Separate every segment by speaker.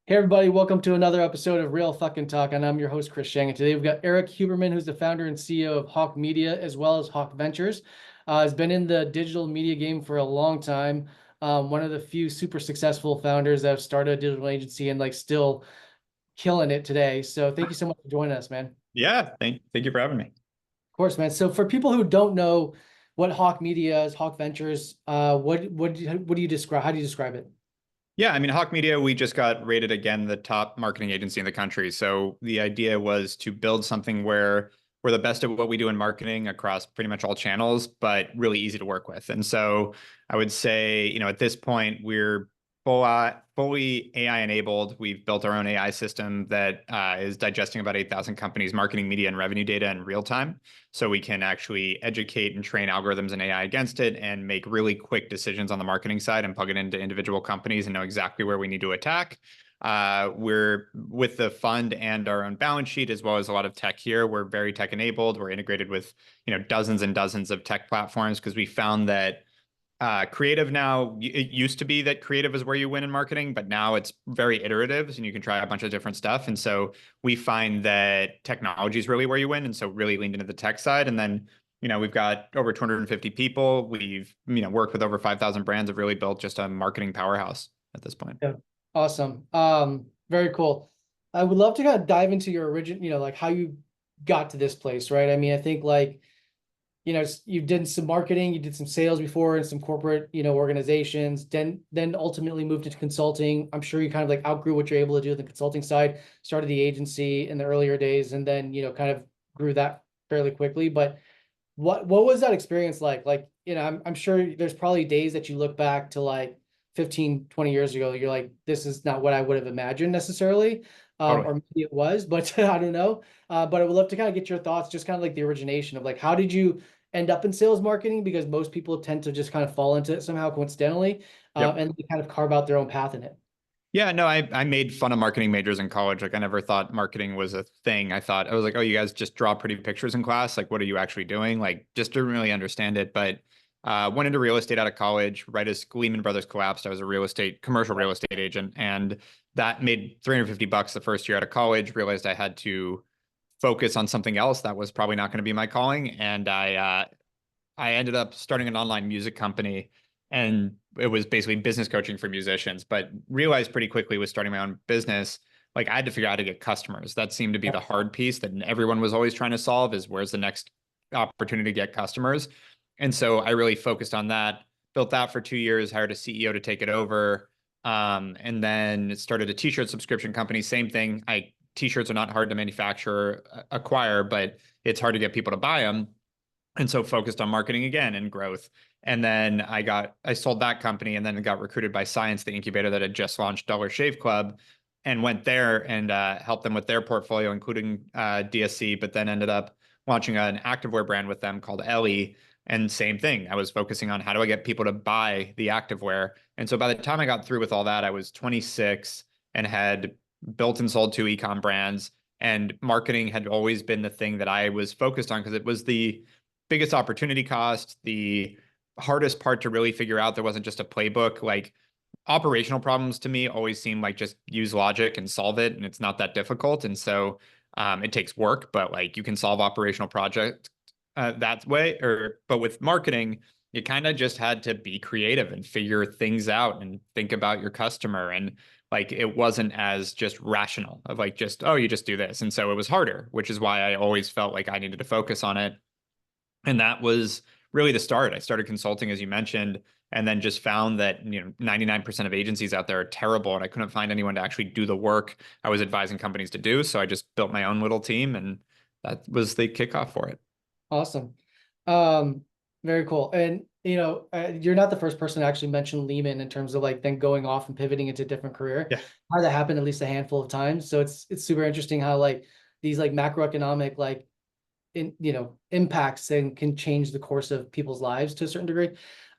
Speaker 1: Hey everybody, welcome to another episode of Real Fucking Talk, and I'm your host Chris Shang. And today we've got Erik Huberman, who's the founder and CEO of Hawke Media as well as Hawke Ventures. Has been in the digital media game for a long time. One of the few super successful founders that have started a digital agency and still killing it today. So thank you so much for joining us, man. Of
Speaker 2: Yeah, thank you for having me.
Speaker 1: course, man. So for people who don't know what Hawke Media is, Hawke Ventures, what do you describe? How do you describe it?
Speaker 2: Yeah, I mean, Hawke Media, we just got rated again the top marketing agency in the country. So the idea was to build something where we're the best at what we do in marketing across pretty much all channels, but really easy to work with. And so I would say, at this point, we're fully AI enabled. We've built our own AI system that is digesting about 8,000 companies' marketing, media, and revenue data in real time. So we can actually educate and train algorithms and AI against it and make really quick decisions on the marketing side and plug it into individual companies and know exactly where we need to attack. We're with the fund and our own balance sheet, as well as a lot of tech here. We're very tech enabled. We're integrated with, dozens and dozens of tech platforms because we found that creative now, it used to be that creative is where you win in marketing, but now it's very iterative and you can try a bunch of different stuff. And so we find that technology is really where you win. And so really leaned into the tech side. And then, we've got over 250 people. We've, worked with over 5,000 brands, have really built just a marketing powerhouse at this point.
Speaker 1: Yeah. Awesome. Very cool. I would love to kind of dive into your origin, like how you got to this place, right? I mean, I think you did some marketing, you did some sales before in some corporate, organizations, then ultimately moved into consulting. I'm sure you kind of outgrew what you're able to do on the consulting side, started the agency in the earlier days, and then, kind of grew that fairly quickly. But what was that experience like? I'm sure there's probably days that you look back to 15, 20 years ago, you're like, this is not what I would have imagined necessarily.
Speaker 2: Totally.
Speaker 1: Or maybe it was, but I don't know. But I would love to kind of get your thoughts, just kind of the origination of how did you end up in sales marketing? Because most people tend to just kind of fall into it somehow coincidentally,
Speaker 2: Yep.
Speaker 1: and they kind of carve out their own path in it.
Speaker 2: Yeah, no, I made fun of marketing majors in college. I never thought marketing was a thing. I was like, oh, you guys just draw pretty pictures in class. What are you actually doing? Just didn't really understand it. But went into real estate out of college. Right as Lehman Brothers collapsed, I was a commercial real estate agent, and that made $350 the first year out of college. Realized I had to focus on something else that was probably not going to be my calling, and I ended up starting an online music company, and it was basically business coaching for musicians, but realized pretty quickly with starting my own business, I had to figure out how to get customers. That seemed to be the hard piece that everyone was always trying to solve, is where's the next opportunity to get customers. And so I really focused on that, built that for 2 years, hired a CEO to take it over. And then started a t-shirt subscription company. Same thing. T-shirts are not hard to manufacture, acquire, but it's hard to get people to buy them. And so focused on marketing again and growth. And then I sold that company and then got recruited by Science, the incubator that had just launched Dollar Shave Club, and went there and helped them with their portfolio, including DSC, but then ended up launching an activewear brand with them called Ellie. And same thing. I was focusing on how do I get people to buy the activewear. And so by the time I got through with all that, I was 26 and had built and sold 2 e-com brands. And marketing had always been the thing that I was focused on because it was the biggest opportunity cost, the hardest part to really figure out. There wasn't just a playbook. Operational problems to me always seem like just use logic and solve it, and it's not that difficult. And so it takes work, but you can solve operational projects that way. But with marketing, you kind of just had to be creative and figure things out and think about your customer. And it wasn't as just rational of just, oh, you just do this. And so it was harder, which is why I always felt like I needed to focus on it. And that was really the start. I started consulting, as you mentioned, and then just found that 99% of agencies out there are terrible, and I couldn't find anyone to actually do the work I was advising companies to do. So I just built my own little team, and that was the kickoff for it.
Speaker 1: Awesome. Very cool. And you're not the first person to actually mention Lehman in terms of then going off and pivoting into a different career.
Speaker 2: Yeah.
Speaker 1: How that happened at least a handful of times. So it's super interesting how these macroeconomic impacts and can change the course of people's lives to a certain degree.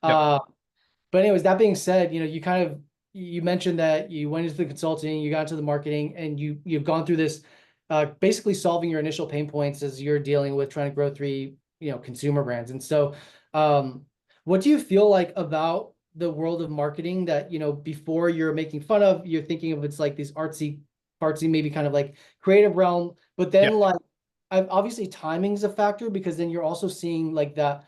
Speaker 2: Yep.
Speaker 1: But anyways, that being said, you mentioned that you went into the consulting, you got into the marketing, and you've gone through this, basically solving your initial pain points as you're dealing with trying to grow 3, consumer brands. And so, what do you feel like about the world of marketing that, you know, before you're making fun of, you're thinking of it's like these artsy, fartsy, maybe kind of like creative realm, but then
Speaker 2: Yeah.
Speaker 1: like obviously timing's a factor because then you're also seeing like that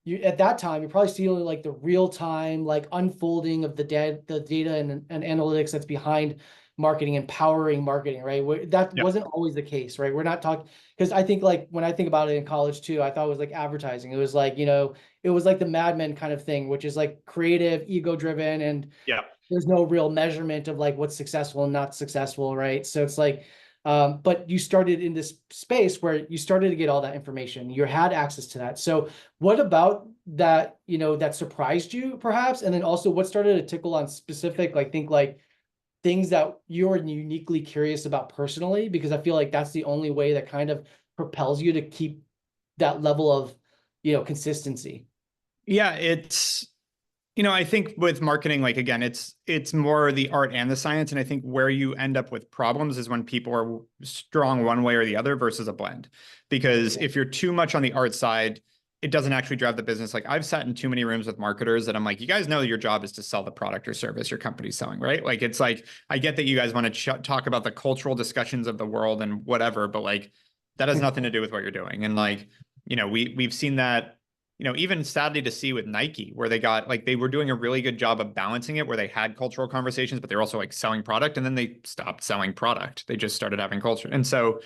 Speaker 1: you at that time you're probably seeing like the real time like unfolding of the data and analytics that's behind marketing, empowering marketing, right? That
Speaker 2: Yeah.
Speaker 1: wasn't always the case, right? We're not talking because I think like when I think about it in college too, I thought it was like advertising. It was like, you know, it was like the Mad Men kind of thing, which is like creative, ego driven, and
Speaker 2: Yeah.
Speaker 1: there's no real measurement of like what's successful and not successful, right? So it's like, but you started in this space where you started to get all that information. You had access to that. So what about that, you know, that surprised you perhaps? And then also what started to tickle on specific, like think like things that you're uniquely curious about personally? Because I feel like that's the only way that kind of propels you to keep that level of, you know, consistency.
Speaker 2: Yeah. It's, I think with marketing, like again, it's more the art and the science. And I think where you end up with problems is when people are strong one way or the other versus a blend. Because if you're too much on the art side, it doesn't actually drive the business. Like I've sat in too many rooms with marketers that I'm like, you guys know your job is to sell the product or service your company's selling, right? Like it's like I get that you guys want to talk about the cultural discussions of the world and whatever, but like that has nothing to do with what you're doing. And like, we've seen that, even sadly to see with Nike, where they were doing a really good job of balancing it, where they had cultural conversations, but they were also like selling product, and then they stopped selling product. They just started having culture. And so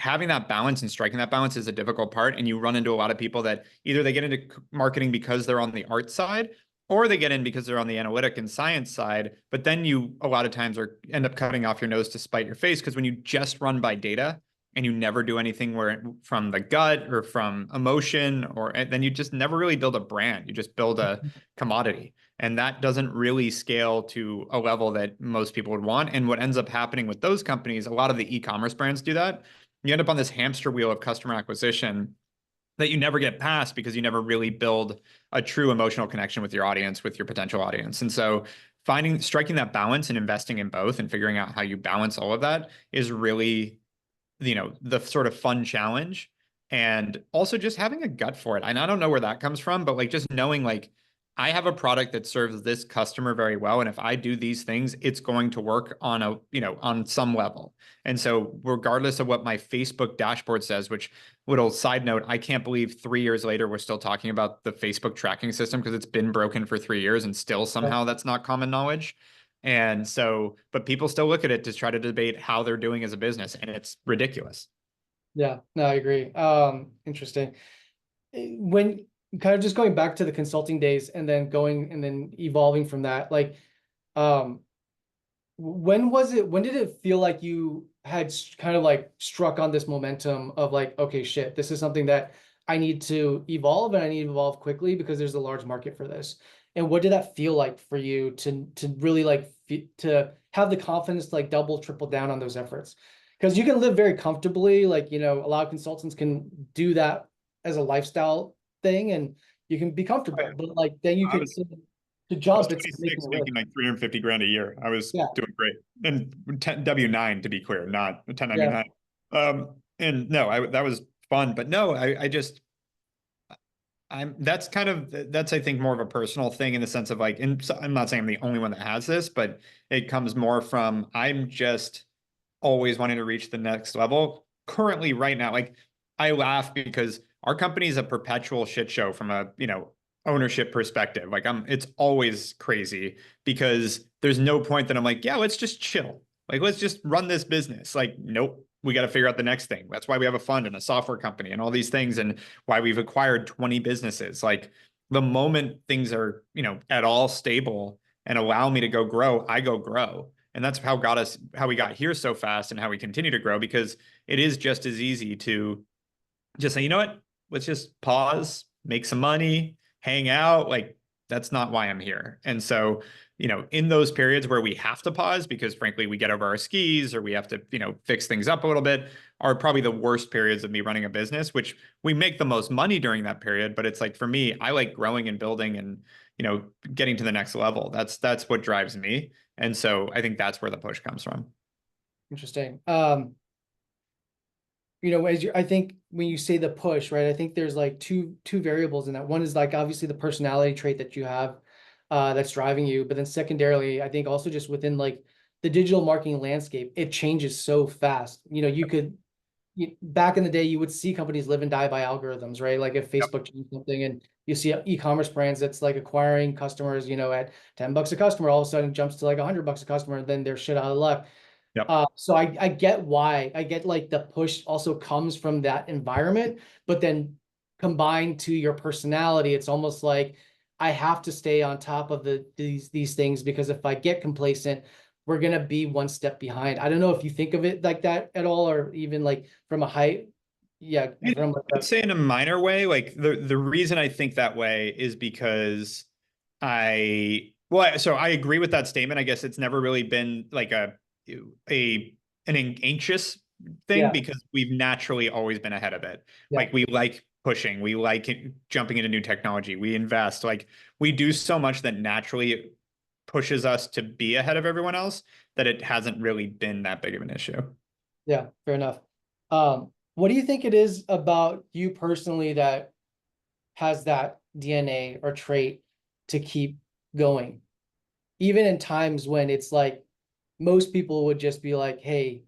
Speaker 2: having that balance and striking that balance is a difficult part. And you run into a lot of people that either they get into marketing because they're on the art side, or they get in because they're on the analytic and science side. But then you a lot of times end up cutting off your nose to spite your face, because when you just run by data and you never do anything from the gut or from emotion, or then you just never really build a brand. You just build a commodity. And that doesn't really scale to a level that most people would want. And what ends up happening with those companies, a lot of the e-commerce brands do that. You end up on this hamster wheel of customer acquisition that you never get past, because you never really build a true emotional connection with your audience, with your potential audience. And so striking that balance and investing in both and figuring out how you balance all of that is really, the sort of fun challenge. And also just having a gut for it. And I don't know where that comes from, but like just knowing like I have a product that serves this customer very well, and if I do these things, it's going to work on some level. And so regardless of what my Facebook dashboard says, which, little side note, I can't believe 3 years later we're still talking about the Facebook tracking system, because it's been broken for 3 years and still somehow that's not common knowledge. And so, but people still look at it to try to debate how they're doing as a business, and it's ridiculous.
Speaker 1: Yeah, no, I agree. Interesting. When kind of just going back to the consulting days and then going and then evolving from that, like, um, when did it feel like you had kind of like struck on this momentum of like, okay, shit, this is something that I need to evolve and I need to evolve quickly because there's a large market for this. And what did that feel like for you to really like to have the confidence to like double, triple down on those efforts? Because you can live very comfortably, like, you know, a lot of consultants can do that as a lifestyle thing and you can be comfortable, but like then you
Speaker 2: I
Speaker 1: could
Speaker 2: was
Speaker 1: to
Speaker 2: I was
Speaker 1: jump, it's making
Speaker 2: 26,
Speaker 1: a risk.
Speaker 2: making like 350 grand a year. I was
Speaker 1: Yeah,
Speaker 2: doing great. And 10 W-9, to be clear, not
Speaker 1: yeah,
Speaker 2: 1099. And no, that was fun, but no, I just that's I think more of a personal thing, in the sense of like, and so I'm not saying I'm the only one that has this, but it comes more from I'm just always wanting to reach the next level. Currently, right now, like I laugh because our company is a perpetual shit show from a, ownership perspective. Like it's always crazy, because there's no point that I'm like, yeah, let's just chill. Like, let's just run this business. Like, nope, we got to figure out the next thing. That's why we have a fund and a software company and all these things, and why we've acquired 20 businesses. Like the moment things are, at all stable and allow me to go grow, I go grow. And that's how we got here so fast, and how we continue to grow, because it is just as easy to just say, you know what, let's just pause, make some money, hang out. Like that's not why I'm here. And so, in those periods where we have to pause because frankly we get over our skis, or we have to, fix things up a little bit, are probably the worst periods of me running a business, which we make the most money during that period. But it's like, for me, I like growing and building and, getting to the next level. That's what drives me. And so I think that's where the push comes from.
Speaker 1: interesting. You know, I think when you say the push, right, I think there's like two variables in that. One is like obviously the personality trait that you have, that's driving you. But then secondarily, I think also just within like the digital marketing landscape, it changes so fast. You know, back in the day, you would see companies live and die by algorithms, right? Like if
Speaker 2: Yep.
Speaker 1: Facebook changed something and you see e-commerce brands that's like acquiring customers, you know, at $10 a customer, all of a sudden it jumps to like $100 a customer, and then they're shit out of luck.
Speaker 2: Yep.
Speaker 1: So I get why. I get like the push also comes from that environment, but then combined to your personality, it's almost like I have to stay on top of these things, because if I get complacent, we're gonna be one step behind. I don't know if you think of it like that at all, or even like from a height. Yeah, from like
Speaker 2: I'd say in a minor way, like the reason I think that way is because so I agree with that statement. I guess it's never really been like a an anxious thing
Speaker 1: yeah,
Speaker 2: because we've naturally always been ahead of it.
Speaker 1: yeah,
Speaker 2: Like we like pushing, we like jumping into new technology, we invest, like we do so much that naturally pushes us to be ahead of everyone else that it hasn't really been that big of an issue.
Speaker 1: yeah, fair enough. What do you think it is about you personally that has that DNA or trait to keep going, even in times when it's like most people would just be like, hey,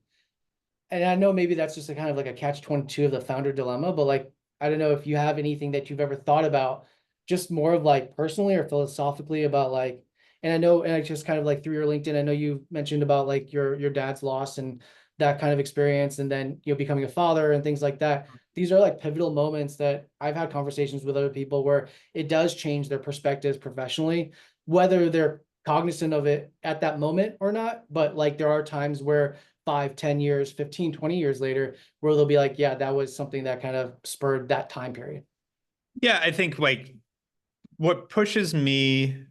Speaker 1: and I know maybe that's just a kind of like a catch 22 of the founder dilemma, but like, I don't know if you have anything that you've ever thought about, just more of like personally or philosophically about like, and I know, and I just kind of like through your LinkedIn, I know you mentioned about like your dad's loss and that kind of experience, and then you know becoming a father and things like that. These are like pivotal moments that I've had conversations with other people where it does change their perspectives professionally, whether they're cognizant of it at that moment or not. But like there are times where 5, 10 years, 15, 20 years later, where they'll be like, yeah, that was something that kind of spurred that time period.
Speaker 2: Yeah, I think like what pushes me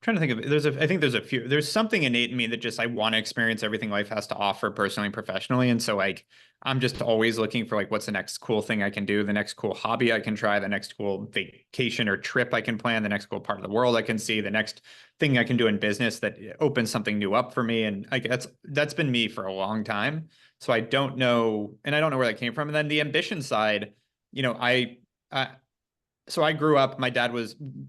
Speaker 2: trying to think of it. I think there's something innate in me that just I want to experience everything life has to offer personally and professionally. And so like I'm just always looking for like what's the next cool thing I can do, the next cool hobby I can try, the next cool vacation or trip I can plan, the next cool part of the world I can see, the next thing I can do in business that opens something new up for me. And like that's been me for a long time. So I don't know, and I don't know where that came from. And then the ambition side, you know, I so I grew up, my dad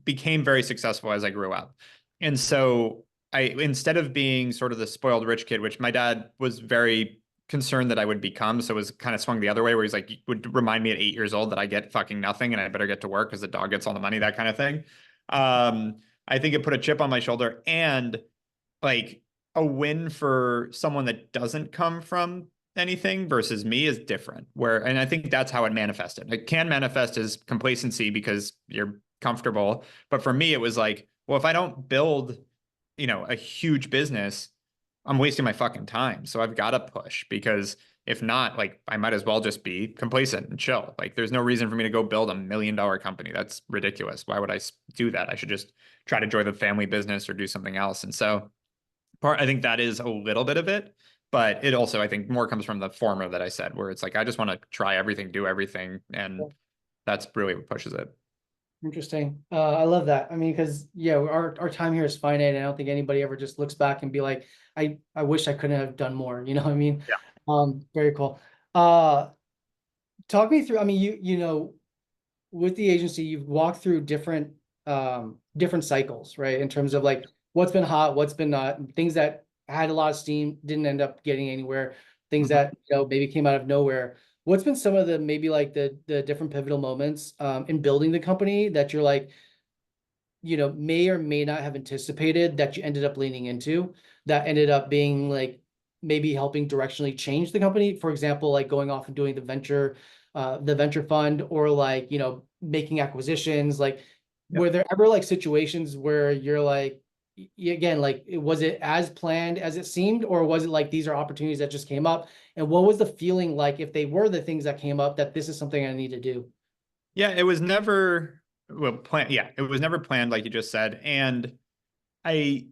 Speaker 2: became very successful as I grew up. And so instead of being sort of the spoiled rich kid, which my dad was very concerned that I would become, so it was kind of swung the other way where he's like, would remind me at 8 years old that I get fucking nothing and I better get to work because the dog gets all the money, that kind of thing. I think it put a chip on my shoulder and like a win for someone that doesn't come from anything versus me is different. And I think that's how it manifested. It can manifest as complacency because you're comfortable. But for me, it was like, well, if I don't build, you know, a huge business, I'm wasting my fucking time. So I've got to push because if not, like I might as well just be complacent and chill. Like there's no reason for me to go build $1 million company. That's ridiculous. Why would I do that? I should just try to join the family business or do something else. And so I think that is a little bit of it, but it also, I think, more comes from the former that I said, where it's like, I just want to try everything, do everything. And that's really what pushes it.
Speaker 1: Interesting. I love that. I mean, because yeah, our time here is finite, and I don't think anybody ever just looks back and be like, I wish I couldn't have done more. You know what I mean?
Speaker 2: Yeah.
Speaker 1: Very cool. Uh, Talk me through. I mean, you know, with the agency, you've walked through different cycles, right? In terms of like what's been hot, what's been not, things that had a lot of steam, didn't end up getting anywhere, things
Speaker 2: Mhm.
Speaker 1: that you know maybe came out of nowhere. What's been some of the maybe like the different pivotal moments in building the company that you're like, you know, may or may not have anticipated that you ended up leaning into, that ended up being like maybe helping directionally change the company? For example, like going off and doing the venture fund, or like, you know, making acquisitions. Like,
Speaker 2: Yep.
Speaker 1: were there ever like situations where you're like, again, like, was it as planned as it seemed, or was it like these are opportunities that just came up? And what was the feeling like if they were the things that came up, that this is something I need to do?
Speaker 2: Yeah, it was never well planned. Yeah, it was never planned, like you just said. And I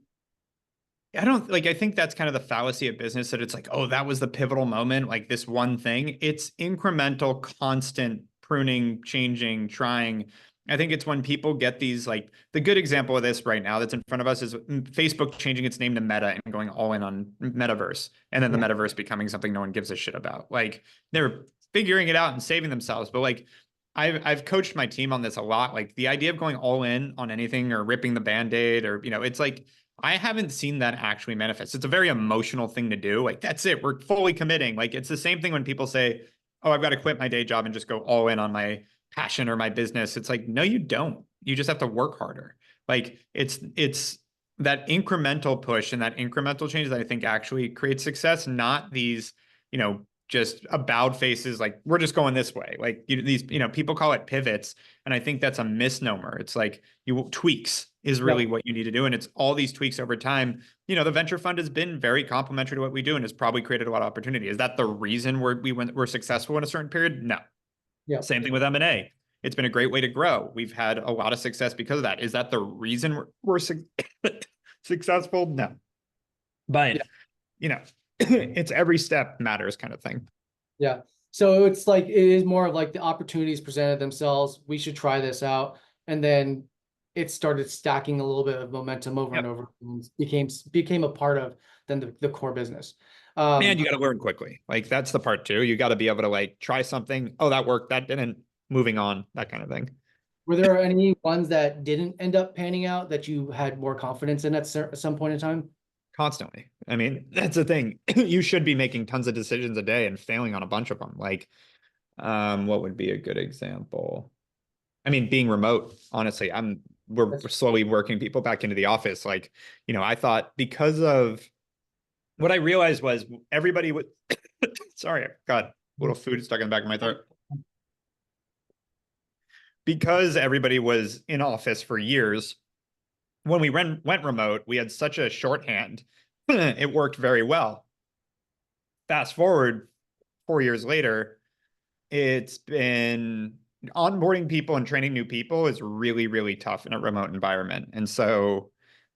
Speaker 2: I don't like, I think that's kind of the fallacy of business that it's like, oh, that was the pivotal moment, like this one thing. It's incremental, constant pruning, changing, trying. I think it's when people get these, like the good example of this right now that's in front of us is Facebook changing its name to Meta and going all in on metaverse. And then the
Speaker 1: Yeah.
Speaker 2: metaverse becoming something no one gives a shit about. Like they're figuring it out and saving themselves. But like I've coached my team on this a lot. Like the idea of going all in on anything or ripping the band-aid or, it's like I haven't seen that actually manifest. It's a very emotional thing to do. Like that's it. We're fully committing. Like it's the same thing when people say, "Oh, I've got to quit my day job and just go all in on my passion or my business." It's like, no, you don't. You just have to work harder. Like it's that incremental push and that incremental change that I think actually creates success, not these, just about faces like we're just going this way. Like these, people call it pivots, and I think that's a misnomer. It's like you tweaks is
Speaker 1: Yeah,
Speaker 2: really what you need to do, and it's all these tweaks over time. The venture fund has been very complementary to what we do, and has probably created a lot of opportunity. Is that the reason we're successful in a certain period? No.
Speaker 1: yeah,
Speaker 2: Same thing with M&A. It's been a great way to grow. We've had a lot of success because of that. Is that the reason we're successful? No.
Speaker 1: yeah,
Speaker 2: But it's every step matters kind of thing.
Speaker 1: yeah. So it's like it is more of like the opportunities presented themselves. We should try this out, and then it started stacking a little bit of momentum over and
Speaker 2: Yep.
Speaker 1: over, and became a part of then the core business.
Speaker 2: And
Speaker 1: Um,
Speaker 2: you got to learn quickly. Like that's the part too. You got to be able to like try something. Oh, that worked. That didn't. Moving on. That kind of thing.
Speaker 1: were there any ones that didn't end up panning out that you had more confidence in at some point in time?
Speaker 2: Constantly. I mean, that's the thing. You should be making tons of decisions a day and failing on a bunch of them. Like, what would be a good example? I mean, being remote, honestly, we're
Speaker 1: That's
Speaker 2: slowly working people back into the office. Like, I thought because of what I realized was everybody would, sorry, I've got a little food stuck in the back of my throat. Because everybody was in office for years, when we went remote, we had such a shorthand. It worked very well. Fast forward 4 years later, it's been onboarding people and training new people is really, really tough in a remote environment. And so,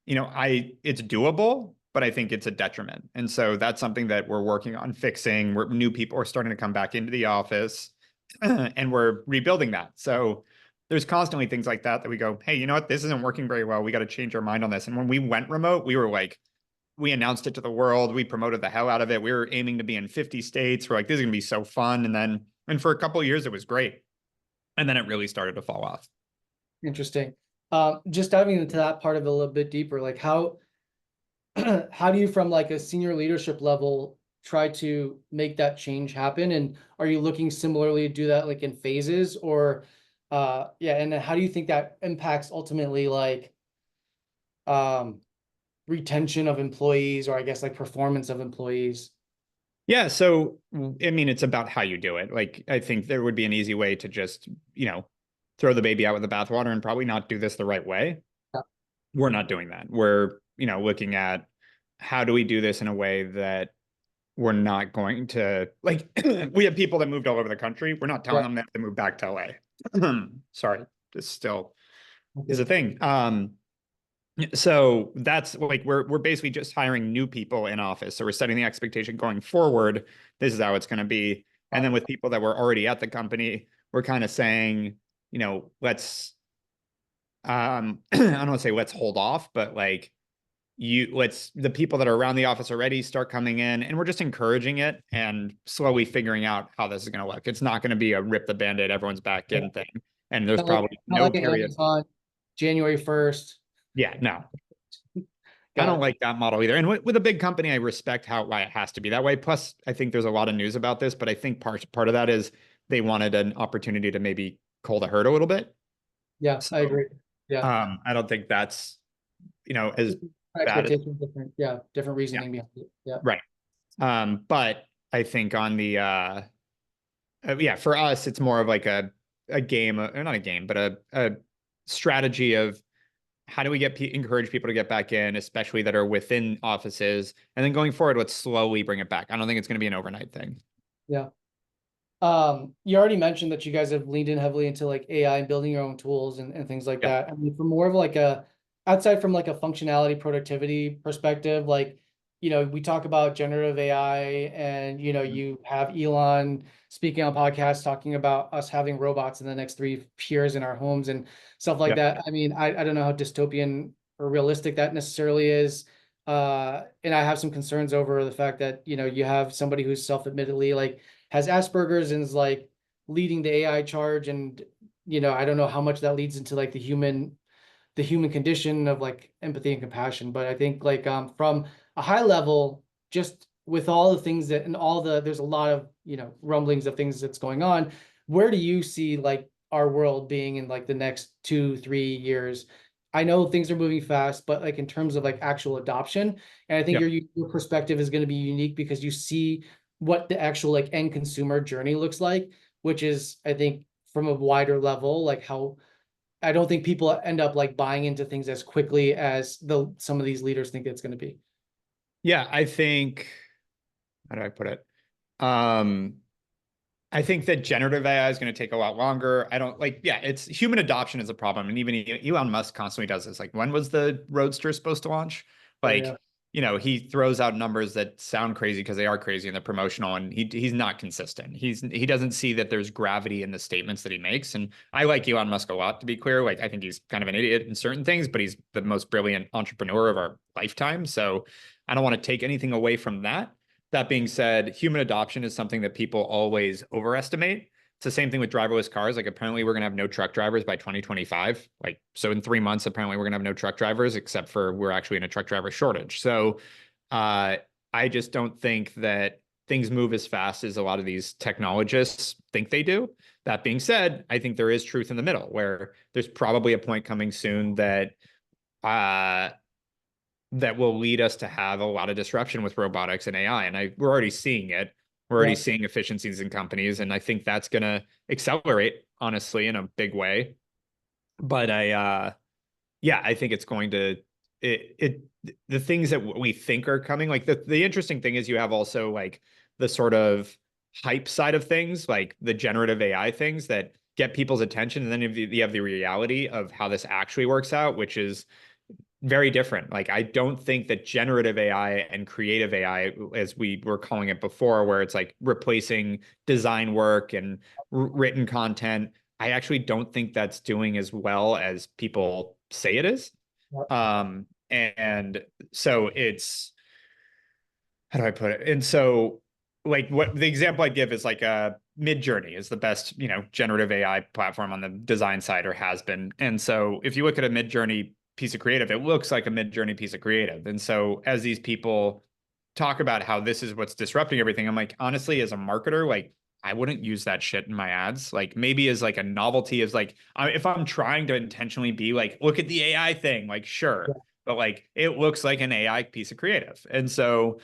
Speaker 2: it's doable, but I think it's a detriment. And so that's something that we're working on fixing. Where new people are starting to come back into the office and we're rebuilding that. So there's constantly things like that we go, hey, you know what? This isn't working very well. We got to change our mind on this. And when we went remote, we were like, we announced it to the world. We promoted the hell out of it. We were aiming to be in 50 states. We're like, this is going to be so fun. And for a couple of years, it was great. And then it really started to fall off.
Speaker 1: interesting. Just diving into that part of it a little bit deeper, like how how do you from like a senior leadership level try to make that change happen? And are you looking similarly to do that like in phases or yeah, and then how do you think that impacts ultimately like um retention of employees or I guess like performance of employees?
Speaker 2: Yeah. So, I mean, it's about how you do it. Like, I think there would be an easy way to just, throw the baby out with the bathwater and probably not do this the right way.
Speaker 1: Yeah,
Speaker 2: We're not doing that. We're, looking at how do we do this in a way that we're not going to like we have people that moved all over the country. We're not telling
Speaker 1: right.
Speaker 2: them they have to move back to LA. Sorry, this still is a
Speaker 1: Okay.
Speaker 2: thing. So that's like we're basically just hiring new people in office. So we're setting the expectation going forward. This is how it's going to be. And then with people that were already at the company, we're kind of saying, let's I don't want to say let's hold off, but like let's the people that are around the office already start coming in, and we're just encouraging it and slowly figuring out how this is going to look. It's not going to be a rip the band-aid, everyone's back
Speaker 1: Yeah.
Speaker 2: in thing. And there's
Speaker 1: Not like
Speaker 2: probably
Speaker 1: not
Speaker 2: no
Speaker 1: like an
Speaker 2: period.
Speaker 1: Amazon January 1st.
Speaker 2: Yeah, no, I
Speaker 1: Got
Speaker 2: don't
Speaker 1: it.
Speaker 2: like that model either. And with a big company, I respect why it has to be that way. Plus, I think there's a lot of news about this, but I think part of that is they wanted an opportunity to maybe cull the herd a little bit.
Speaker 1: Yeah,
Speaker 2: So
Speaker 1: I agree. Yeah.
Speaker 2: I don't think that's as bad as
Speaker 1: Expectations different. Yeah, different
Speaker 2: yeah,
Speaker 1: reasoning behind it. Yeah.
Speaker 2: right. But I think on the yeah, for us, it's more of like a game, or not a game, but a strategy of how do we encourage people to get back in, especially that are within offices, and then going forward, let's slowly bring it back. I don't think it's going to be an overnight thing.
Speaker 1: Yeah. You already mentioned that you guys have leaned in heavily into like AI and building your own tools and things like
Speaker 2: Yeah,
Speaker 1: that. I mean, from more of like outside from like a functionality productivity perspective, like, we talk about generative AI and, you have Elon speaking on podcasts talking about us having robots in the next 3 years in our homes and stuff like
Speaker 2: yeah,
Speaker 1: that. I mean, I don't know how dystopian or realistic that necessarily is. And I have some concerns over the fact that, you have somebody who's self-admittedly like has Asperger's and is like leading the AI charge. And, I don't know how much that leads into like the human condition of like empathy and compassion. But I think like from a high level, just with all the things that and all there's a lot of rumblings of things that's going on. Where do you see like our world being in like the next 2-3 years? I know things are moving fast, but like in terms of like actual adoption, and I think
Speaker 2: Yeah.
Speaker 1: your perspective is going to be unique because you see what the actual like end consumer journey looks like, which is I think from a wider level, like how I don't think people end up like buying into things as quickly as some of these leaders think it's going to be.
Speaker 2: Yeah, I think, how do I put it? Um, I think that generative AI is going to take a lot longer. I don't like, yeah, it's human adoption is a problem. And even Elon Musk constantly does this. Like, when was the Roadster supposed to launch?
Speaker 1: Oh yeah,
Speaker 2: Like, he throws out numbers that sound crazy because they are crazy and they're promotional, and he's not consistent. He doesn't see that there's gravity in the statements that he makes. And I like Elon Musk a lot, to be clear. Like, I think he's kind of an idiot in certain things, but he's the most brilliant entrepreneur of our lifetime. So I don't want to take anything away from that. That being said, human adoption is something that people always overestimate. It's the same thing with driverless cars. Like, apparently we're gonna have no truck drivers by 2025. Like, so in 3 months, apparently we're gonna have no truck drivers, except for we're actually in a truck driver shortage. So uh, I just don't think that things move as fast as a lot of these technologists think they do. That being said, I think there is truth in the middle where there's probably a point coming soon uh, that will lead us to have a lot of disruption with robotics and AI. And we're already seeing it. We're already
Speaker 1: yeah,
Speaker 2: seeing efficiencies in companies, and I think that's going to accelerate, honestly, in a big way. But yeah, I think it's going to the things that we think are coming. Like, the interesting thing is you have also like the sort of hype side of things, like the generative AI things that get people's attention, and then you have the reality of how this actually works out, which is very different. Like, I don't think that generative AI and creative AI, as we were calling it before, where it's like replacing design work and written content, I actually don't think that's doing as well as people say it is. And so it's, how do I put it? And so, like, what the example I give is like a Midjourney is the best, generative AI platform on the design side, or has been. And so if you look at a Midjourney piece of creative, it looks like a Midjourney piece of creative. And so as these people talk about how this is what's disrupting everything, I'm like, honestly, as a marketer, like, I wouldn't use that shit in my ads. Like, maybe as like a novelty, as like, if I'm trying to intentionally be like, look at the AI thing, like, sure. But like, it looks like an AI piece of creative. And so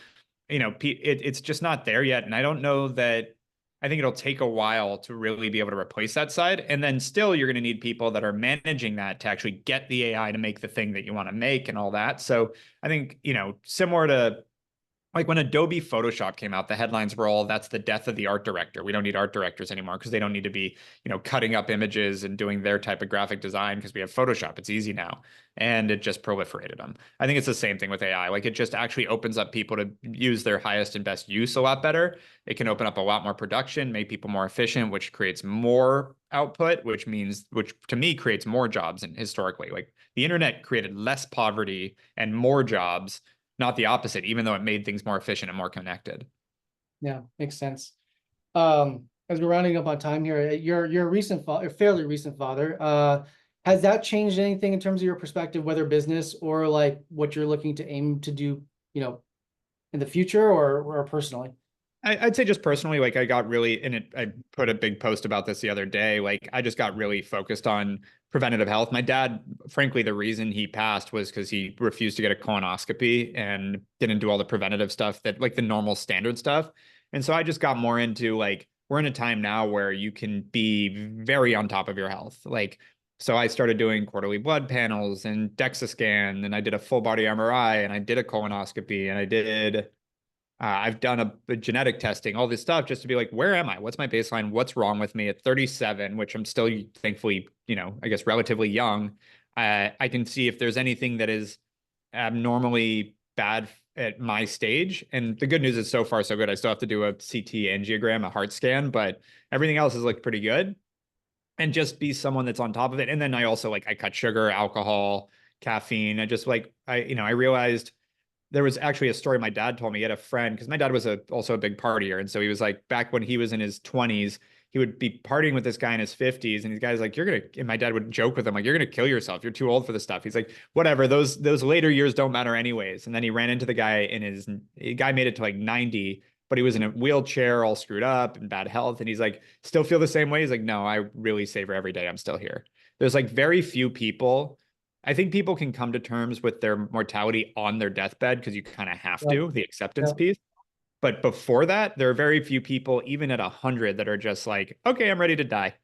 Speaker 2: it's just not there yet. And I don't know that, I think it'll take a while to really be able to replace that side. And then still, you're going to need people that are managing that to actually get the AI to make the thing that you want to make and all that. So I think, similar to like when Adobe Photoshop came out, the headlines were all, that's the death of the art director. We don't need art directors anymore because they don't need to be, cutting up images and doing their type of graphic design because we have Photoshop. It's easy now. And it just proliferated them. I think it's the same thing with AI. Like, it just actually opens up people to use their highest and best use a lot better. It can open up a lot more production, make people more efficient, which creates more output, which to me creates more jobs. And historically, like, the internet created less poverty and more jobs, not the opposite, even though it made things more efficient and more connected.
Speaker 1: yeah, makes sense. As we're rounding up on time here, you're a recent father, a fairly recent father. Has that changed anything in terms of your perspective, whether business or like what you're looking to aim to do, in the future or personally?
Speaker 2: I'd say just personally, like, I got really in it. I put a big post about this the other day. Like, I just got really focused on preventative health. My dad, frankly, the reason he passed was because he refused to get a colonoscopy and didn't do all the preventative stuff, that like the normal standard stuff. And so I just got more into, like, we're in a time now where you can be very on top of your health. Like, so I started doing quarterly blood panels and DEXA scan, and I did a full body MRI, and I did a colonoscopy, and I've done a genetic testing, all this stuff, just to be like, where am I? What's my baseline? What's wrong with me at 37, which I'm still thankfully, I guess relatively young. I can see if there's anything that is abnormally bad at my stage. And the good news is, so far so good. I still have to do a CT angiogram, a heart scan, but everything else has looked pretty good. And just be someone that's on top of it. And then I also, like, I cut sugar, alcohol, caffeine. I just like, I realized there was actually a story my dad told me. He had a friend, because my dad was also a big partier. And so he was like, back when he was in his 20s, he would be partying with this guy in his 50s, and these guys like, and my dad would joke with him like, you're gonna kill yourself. You're too old for this stuff. He's like, whatever, those later years don't matter anyways. And then he ran into the guy the guy made it to like 90, but he was in a wheelchair, all screwed up and bad health. And he's like, still feel the same way. He's like, no, I really savor every day I'm still here. There's like very few people. I think people can come to terms with their mortality on their deathbed because you kind of have
Speaker 1: Yeah.
Speaker 2: to, the acceptance
Speaker 1: Yeah.
Speaker 2: piece. But before that, there are very few people, even at 100, that are just like, okay, I'm ready to die.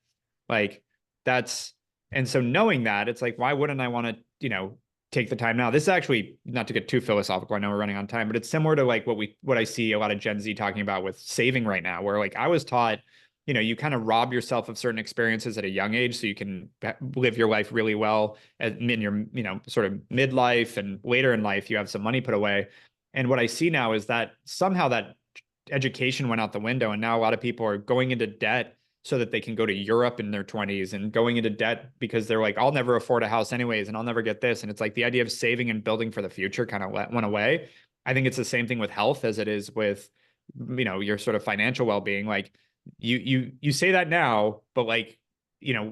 Speaker 2: Like that's, and so knowing that, it's like, why wouldn't I want to, take the time now? This is actually not to get too philosophical. I know we're running on time, but it's similar to like what I see a lot of Gen Z talking about with saving right now, where like I was taught, you kind of rob yourself of certain experiences at a young age so you can live your life really well in your, sort of midlife, and later in life, you have some money put away. And what I see now is that somehow that education went out the window, and now a lot of people are going into debt so that they can go to Europe in their 20s, and going into debt because they're like, I'll never afford a house anyways, and I'll never get this. And it's like the idea of saving and building for the future kind of went away. I think it's the same thing with health as it is with, your sort of financial well-being. Like you say that now, but like,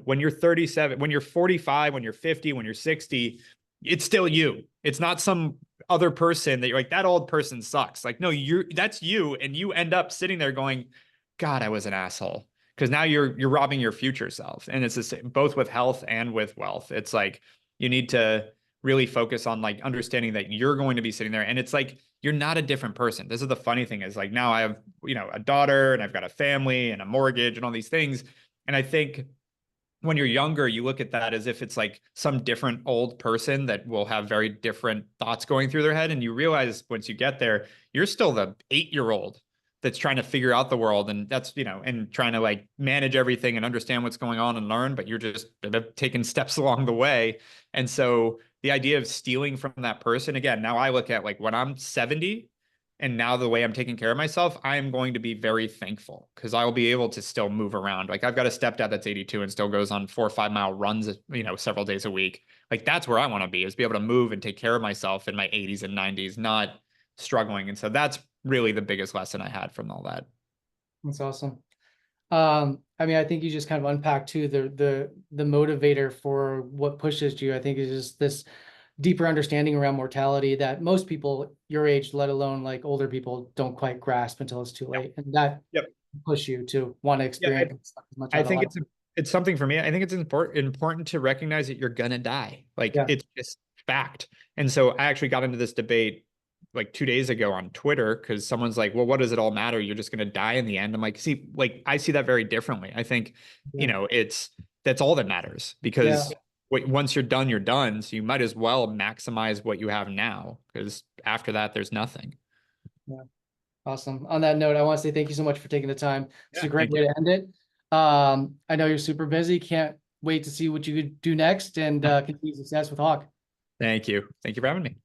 Speaker 2: when you're 37, when you're 45, when you're 50, when you're 60, it's still you. It's not some other person that you're like, that old person sucks. Like, no, that's you. And you end up sitting there going, God, I was an asshole. Because now you're robbing your future self. And it's the same, both with health and with wealth. It's like you need to really focus on like understanding that you're going to be sitting there. And it's like you're not a different person. This is the funny thing, is like now I have, a daughter, and I've got a family and a mortgage and all these things. And I think when you're younger, you look at that as if it's like some different old person that will have very different thoughts going through their head. And you realize once you get there, you're still the 8-year-old that's trying to figure out the world. And that's, and trying to like manage everything and understand what's going on and learn, but you're just taking steps along the way. And so the idea of stealing from that person, again, now I look at like when I'm 70, and now the way I'm taking care of myself, I am going to be very thankful because I will be able to still move around. Like I've got a stepdad that's 82 and still goes on 4 or 5 mile runs, several days a week. Like that's where I want to be, is be able to move and take care of myself in my 80s and 90s, not struggling. And so that's really the biggest lesson I had from all that.
Speaker 1: That's awesome. I mean, I think you just kind of unpacked too the motivator for what pushes you. I think is just this deeper understanding around mortality that most people your age, let alone like older people, don't quite grasp until it's too late, and that push you to want to experience as much
Speaker 2: I
Speaker 1: out of
Speaker 2: think
Speaker 1: life.
Speaker 2: it's something for me. I think it's important to recognize that you're gonna die. Like it's just fact. And so I actually got into this debate like 2 days ago on Twitter because someone's like, well, what does it all matter? You're just going to die in the end. I'm like, see, like, I see that very differently. I think, that's all that matters because once you're done, you're done. So you might as well maximize what you have now because after that, there's nothing.
Speaker 1: Yeah. Awesome. On that note, I want to say thank you so much for taking the time. It's a great way to end it. I know you're super busy. Can't wait to see what you do next, and continue success with Hawke.
Speaker 2: Thank you. Thank you for having me.